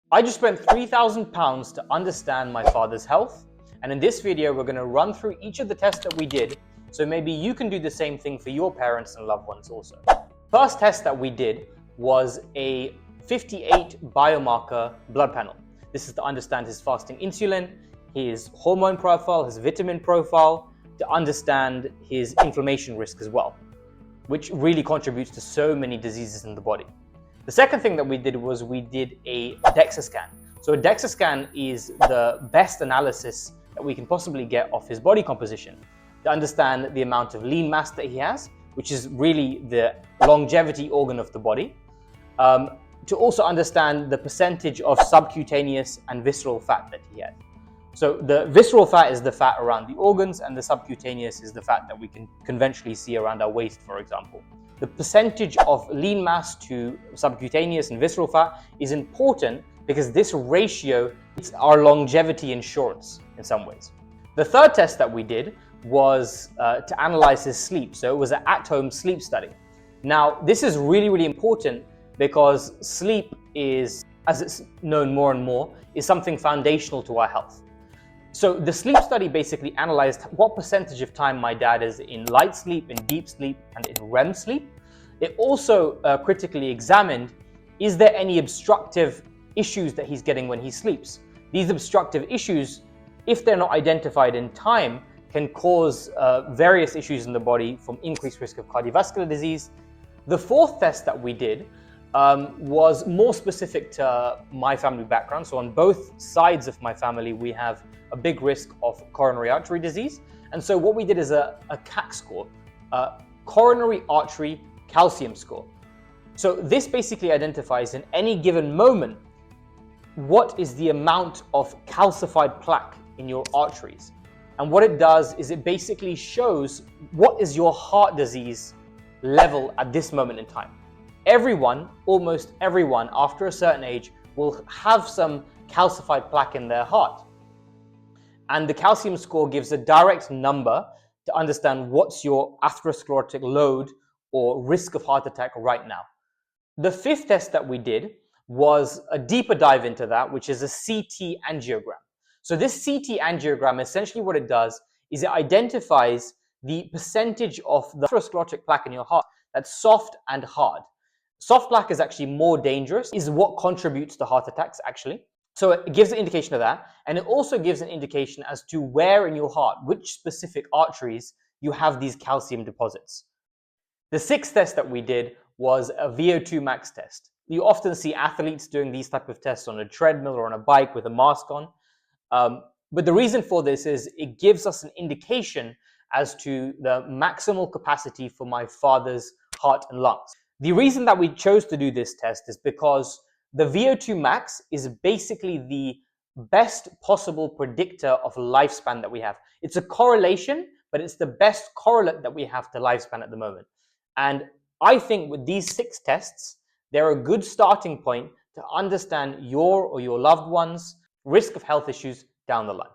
I just spent £3,000 to understand my father's health, and in this video we're going to run through each of the tests that we did, so maybe you can do the same thing for your parents and loved ones also. First test that we did was a 58 biomarker blood panel. This is to understand his fasting insulin, his hormone profile, his vitamin profile, to understand his inflammation risk as well, which really contributes to so many diseases in the body. The second thing that we did was we did a DEXA scan. So a DEXA scan is the best analysis that we can possibly get of his body composition to understand the amount of lean mass that he has, which is really the longevity organ of the body, to also understand the percentage of subcutaneous and visceral fat that he had. So the visceral fat is the fat around the organs, and the subcutaneous is the fat that we can conventionally see around our waist, for example. The percentage of lean mass to subcutaneous and visceral fat is important because this ratio is our longevity insurance in some ways. The third test that we did was to analyze his sleep. So it was an at-home sleep study. Now, this is really, really important because sleep is, as it's known more and more, is something foundational to our health. So the sleep study basically analyzed what percentage of time my dad is in light sleep, in deep sleep, and in REM sleep. It also critically examined, is there any obstructive issues that he's getting when he sleeps? These obstructive issues, if they're not identified in time, can cause various issues in the body, from increased risk of cardiovascular disease. The fourth test that we did was more specific to my family background. So on both sides of my family, we have a big risk of coronary artery disease. And so what we did is a CAC score, coronary artery calcium score. So this basically identifies in any given moment what is the amount of calcified plaque in your arteries. And what it does is it basically shows what is your heart disease level at this moment in time. Everyone, almost everyone, after a certain age will have some calcified plaque in their heart. And the calcium score gives a direct number to understand what's your atherosclerotic load or risk of heart attack right now. The fifth test that we did was a deeper dive into that, which is a CT angiogram. So this CT angiogram, essentially what it does is it identifies the percentage of the atherosclerotic plaque in your heart that's soft and hard. Soft plaque is actually more dangerous, is what contributes to heart attacks actually. So it gives an indication of that, and it also gives an indication as to where in your heart, which specific arteries you have these calcium deposits. The sixth test that we did was a VO2 max test. You often see athletes doing these type of tests on a treadmill or on a bike with a mask on. But the reason for this is it gives us an indication as to the maximal capacity for my father's heart and lungs. The reason that we chose to do this test is because the VO2 max is basically the best possible predictor of lifespan that we have. It's a correlation, but it's the best correlate that we have to lifespan at the moment. And I think with these 6 tests, they're a good starting point to understand your or your loved one's risk of health issues down the line.